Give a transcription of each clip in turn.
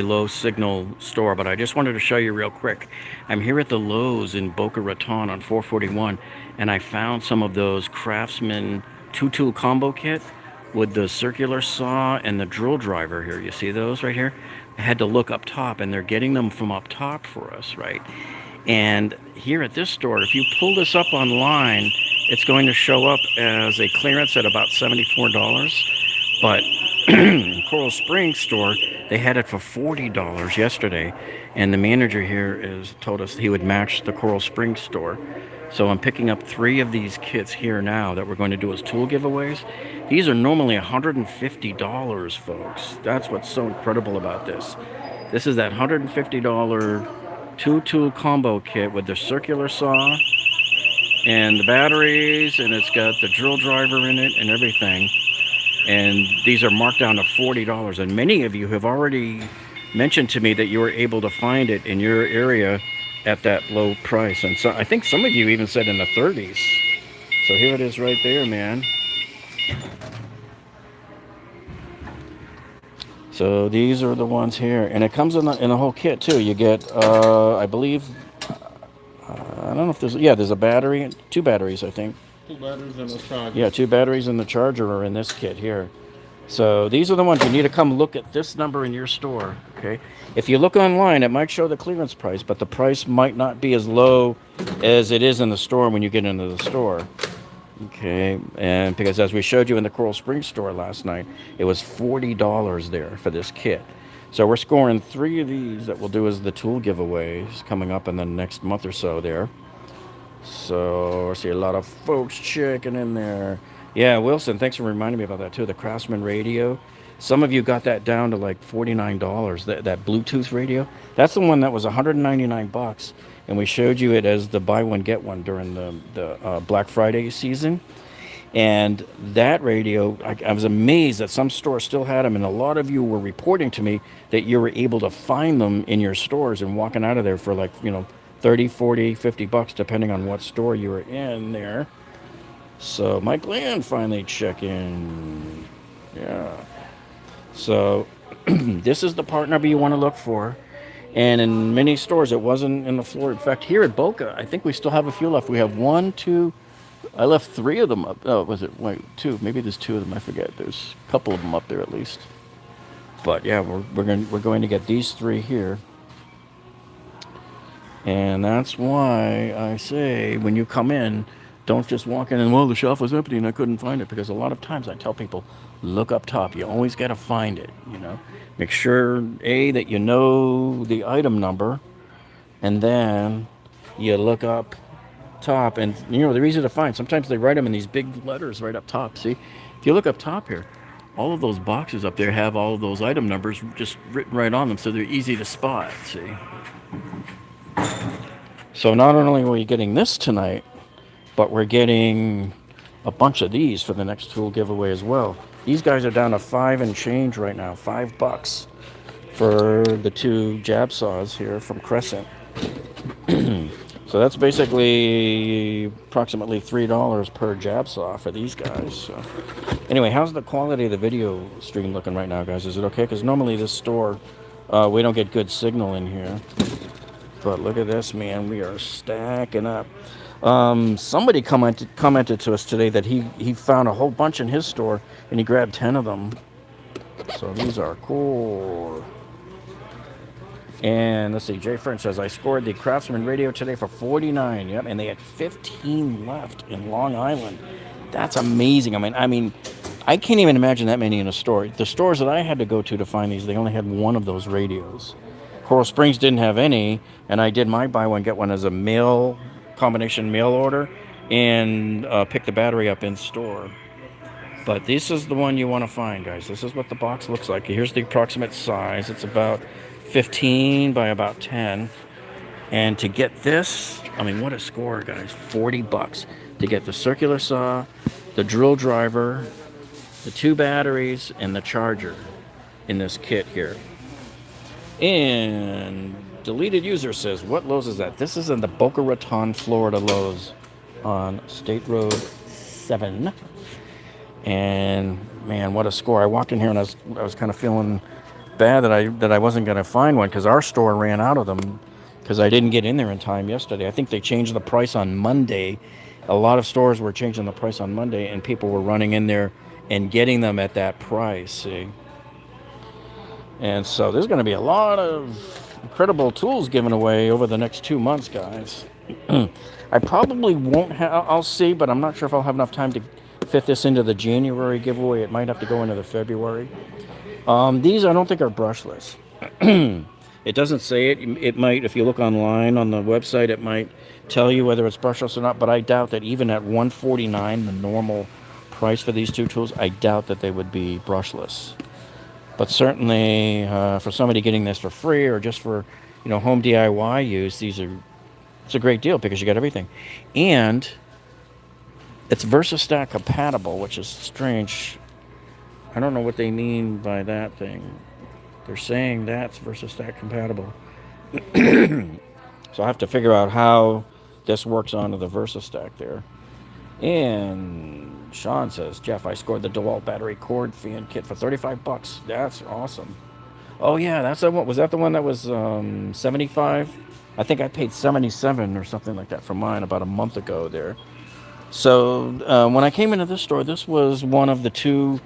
low signal store, but I just wanted to show you real quick. I'm here at the Lowe's in Boca Raton on 441, and I found some of those Craftsman two-tool combo kit with the circular saw and the drill driver here. You see those right here? I had to look up top, and they're getting them from up top for us, right? And here at this store, if you pull this up online, it's going to show up as a clearance at about $74. But Coral Springs store, they had it for $40 yesterday, and the manager here is told us he would match the Coral Springs store. So I'm picking up 3 of these kits here now that we're going to do as tool giveaways. These are normally $150, folks. That's what's so incredible about this. This is that $150 two-tool combo kit with the circular saw and the batteries, and it's got the drill driver in it and everything. And these are marked down to $40. And many of you have already mentioned to me that you were able to find it in your area at that low price. And so I think some of you even said in the 30s. So here it is right there, man. So these are the ones here, and it comes in the whole kit too. You get, I believe, I don't know if there's a battery, 2 batteries, I think. 2 batteries and a charger. Yeah, 2 batteries and the charger are in this kit here. So these are the ones you need to come look at this number in your store. Okay, if you look online, it might show the clearance price, but the price might not be as low as it is in the store when you get into the store. Okay, and because as we showed you in the Coral Springs store last night, it was $40 there for this kit. So we're scoring 3 of these that we'll do as the tool giveaways coming up in the next month or so there. So I see a lot of folks checking in there. Yeah, Wilson, thanks for reminding me about that too. The Craftsman radio. Some of you got that down to like $49. That Bluetooth radio. That's the one that was $199, and we showed you it as the buy one get one during the Black Friday season. And that radio, I was amazed that some stores still had them, and a lot of you were reporting to me that you were able to find them in your stores and walking out of there for like 30, 40, $50, depending on what store you were in there. So Mike Land finally checking. Yeah. So this is the part number you want to look for. And in many stores, it wasn't in the floor. In fact, here at Boca, I think we still have a few left. We have 1, 2. I left 3 of them up. Oh, was it? Wait, 2. Maybe there's 2 of them. I forget. There's a couple of them up there at least. But yeah, we're going to get these 3 here. And that's why I say when you come in, don't just walk in and, well, the shelf was empty and I couldn't find it. Because a lot of times I tell people, look up top. You always got to find it, Make sure, A, that you know the item number. And then you look up top. And, they're easy to find. Sometimes they write them in these big letters right up top. See? If you look up top here, all of those boxes up there have all of those item numbers just written right on them. So they're easy to spot, see? So not only are we getting this tonight, but we're getting a bunch of these for the next tool giveaway as well. These guys are down to 5 and change right now, $5 for the 2 jab saws here from Crescent. So that's basically approximately $3 per jab saw for these guys. So anyway, how's the quality of the video stream looking right now, guys? Is it okay? Because normally this store, we don't get good signal in here. But look at this, man. We are stacking up. Somebody commented to us today that he found a whole bunch in his store, and he grabbed 10 of them. So these are cool. And let's see, Jay French says, I scored the Craftsman radio today for $49. Yep, and they had 15 left in Long Island. That's amazing. I mean, I can't even imagine that many in a store. The stores that I had to go to find these, they only had 1 of those radios. Coral Springs didn't have any, and I did my buy one get one as a combination mail order, and pick the battery up in store. But this is the one you want to find, guys. This is what the box looks like. Here's the approximate size. It's about 15 by about 10. And to get this, what a score, guys. $40 to get the circular saw, the drill driver, the 2 batteries, and the charger in this kit here. And deleted user says, what Lowe's is that? This is in the Boca Raton, Florida Lowe's on State Road 7. And man, what a score. I walked in here and I was kind of feeling bad that I wasn't going to find one because our store ran out of them because I didn't get in there in time yesterday. I think they changed the price on Monday. A lot of stores were changing the price on Monday, and people were running in there and getting them at that price. See, and so there's going to be a lot of incredible tools given away over the next 2 months, guys. I probably won't have. I'll see, but I'm not sure if I'll have enough time to fit this into the January giveaway. It might have to go into the February. These I don't think are brushless. It doesn't say it. It might, if you look online on the website, it might tell you whether it's brushless or not. But I doubt that even at $149, the normal price for these two tools, I doubt that they would be brushless. But certainly for somebody getting this for free or just for home DIY use, it's a great deal because you got everything, and it's VersaStack compatible, which is strange. I don't know what they mean by that thing. They're saying that's VersaStack compatible. So I have to figure out how this works onto the VersaStack there. And Sean says, Jeff, I scored the DeWalt battery cord fan kit for $35. That's awesome. Oh yeah, that's the one. Was that the one that was 75? I think I paid 77 or something like that for mine about a month ago there. So when I came into this store, this was one of the two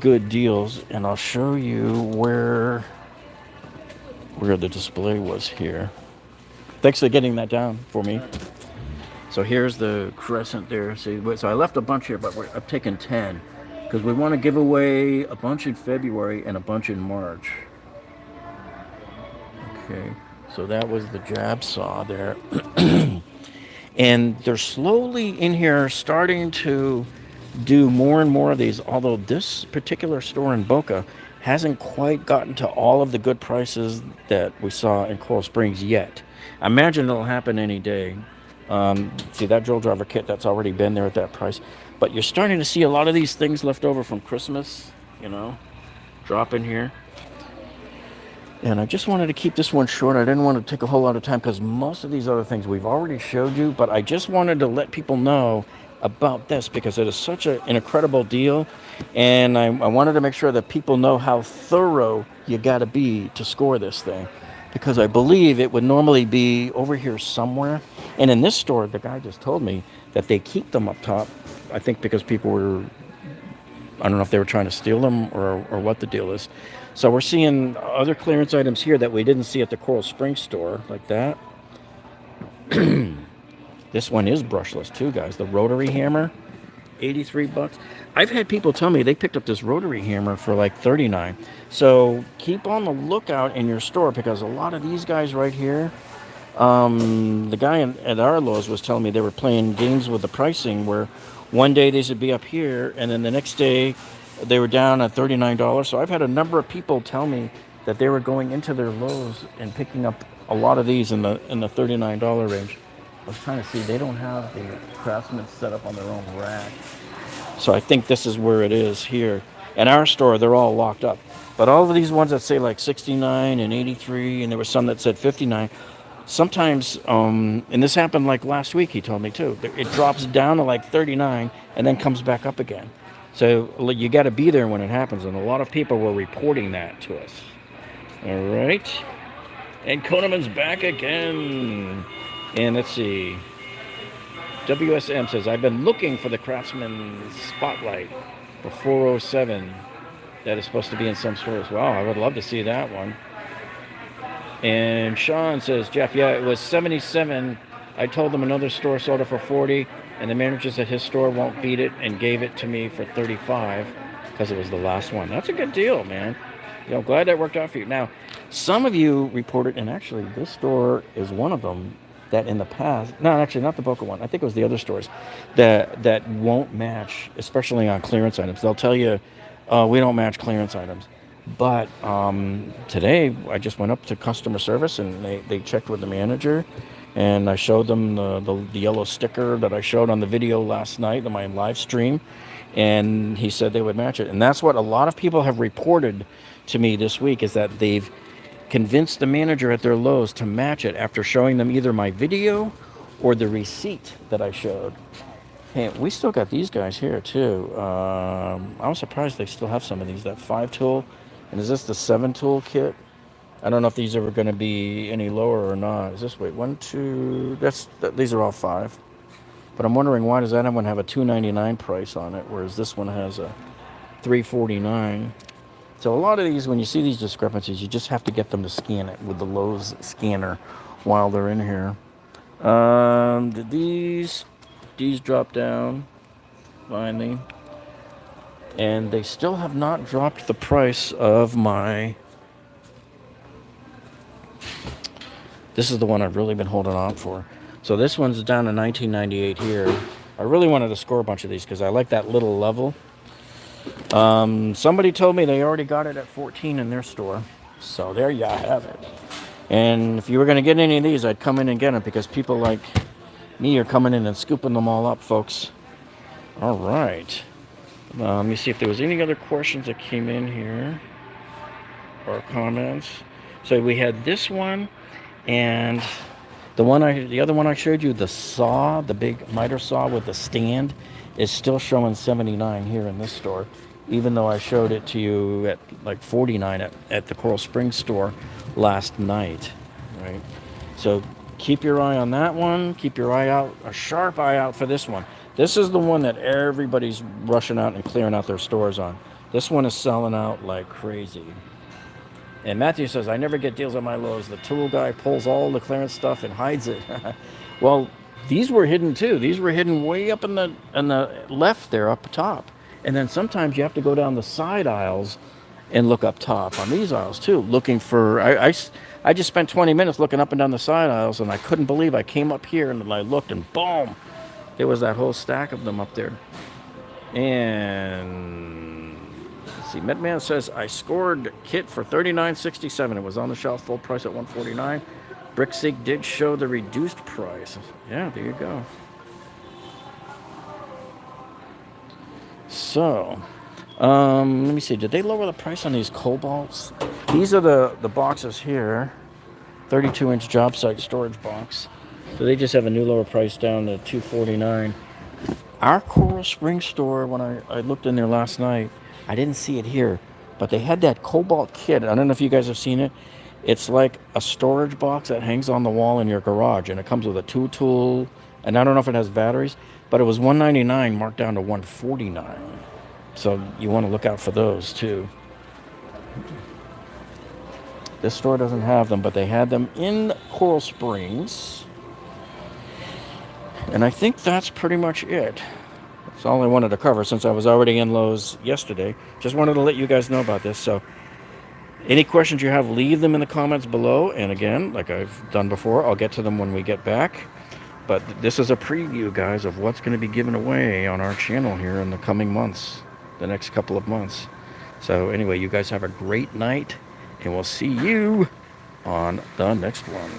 good deals, and I'll show you where the display was here. Thanks for getting that down for me. So here's the crescent there. See, so I left a bunch here, but I've taken 10 because we want to give away a bunch in February and a bunch in March. Okay, so that was the jab saw there. And they're slowly in here starting to do more and more of these, although this particular store in Boca hasn't quite gotten to all of the good prices that we saw in Coral Springs yet. I imagine it'll happen any day. See that drill driver kit, that's already been there at that price. But you're starting to see a lot of these things left over from Christmas, drop in here. And I just wanted to keep this one short. I didn't want to take a whole lot of time because most of these other things we've already showed you. But I just wanted to let people know about this because it is such an incredible deal. And I wanted to make sure that people know how thorough you got to be to score this thing. Because I believe it would normally be over here somewhere. And in this store, the guy just told me that they keep them up top. I think because people were, I don't know if they were trying to steal them or what the deal is. So we're seeing other clearance items here that we didn't see at the Coral Springs store, like that. This one is brushless too, guys. The rotary hammer, $83. I've had people tell me they picked up this rotary hammer for like $39. So keep on the lookout in your store because a lot of these guys right here, the guy at our Lowe's was telling me they were playing games with the pricing where one day they should be up here and then the next day they were down at $39. So I've had a number of people tell me that they were going into their Lowe's and picking up a lot of these in the $39 range. I was trying to see, they don't have the Craftsman set up on their own rack. So I think this is where it is here. In our store, they're all locked up. But all of these ones that say like 69 and 83, and there were some that said 59, sometimes, and this happened like last week, he told me too, it drops down to like 39 and then comes back up again. So you got to be there when it happens, and a lot of people were reporting that to us. All right. And Koneman's back again. And let's see. WSM says, I've been looking for the Craftsman Spotlight for 407. That is supposed to be in some stores. Wow, I would love to see that one. And Sean says, Jeff, yeah, it was 77. I told them another store sold it for 40, and the managers at his store won't beat it and gave it to me for 35 because it was the last one. That's a good deal, man. Glad that worked out for you. Now, some of you reported, and actually this store is one of them, that in the past, no, actually not the Boca one, I think it was the other stores, that won't match, especially on clearance items. They'll tell you, we don't match clearance items. But today, I just went up to customer service, and they checked with the manager, and I showed them the yellow sticker that I showed on the video last night on my live stream, and he said they would match it. And that's what a lot of people have reported to me this week, is that they've convinced the manager at their Lowe's to match it after showing them either my video or the receipt that I showed. Hey, we still got these guys here too. I was surprised they still have some of these. That 5 tool And is this the 7-tool kit? I don't know if these are going to be any lower or not. Is this, wait, 1, 2, these are all 5. But I'm wondering, why does that one have a $2.99 price on it, whereas this one has a $3.49? So a lot of these, when you see these discrepancies, you just have to get them to scan it with the Lowe's scanner while they're in here. Did these drop down finally? And they still have not dropped the price of my... This is the one I've really been holding on for. So this one's down to $19.98 here. I really wanted to score a bunch of these because I like that little level. Somebody told me they already got it at $14 in their store. So there you have it. And if you were going to get any of these, I'd come in and get them because people like me are coming in and scooping them all up, folks. All right. Let me see if there was any other questions that came in here or comments. So we had this one, and the other one I showed you, the saw, the big miter saw with the stand, is still showing $79 here in this store, even though I showed it to you at like $49 at the Coral Springs store last night, right? So keep your eye on that one. Keep your eye out, a sharp eye out for this one. This is the one that everybody's rushing out and clearing out their stores on. This one is selling out like crazy. And Matthew says, I never get deals on my Lowe's. The tool guy pulls all the clearance stuff and hides it. Well, these were hidden too. These were hidden way up in the left there, up top. And then sometimes you have to go down the side aisles and look up top on these aisles too, looking for... I just spent 20 minutes looking up and down the side aisles, and I couldn't believe I came up here and I looked, and boom, there was that whole stack of them up there. And let's see, Medman says, I scored kit for $39.67. It was on the shelf, full price at $149. Brickseek did show the reduced price. Yeah, there you go. So, let me see. Did they lower the price on these cobalts? These are the boxes here. 32-inch job site storage box. So they just have a new lower price down to $249. Our Coral Springs store, when I looked in there last night, I didn't see it here, but they had that cobalt kit. I don't know if you guys have seen it. It's like a storage box that hangs on the wall in your garage, and it comes with a tool, and I don't know if it has batteries, but it was $199 marked down to $149. So you want to look out for those too. This store doesn't have them, but they had them in Coral Springs. And I think that's pretty much it. That's all I wanted to cover since I was already in Lowe's yesterday. Just wanted to let you guys know about this. So any questions you have, leave them in the comments below. And again, like I've done before, I'll get to them when we get back. But this is a preview, guys, of what's going to be given away on our channel here in the coming months, the next couple of months. So anyway, you guys have a great night, and we'll see you on the next one.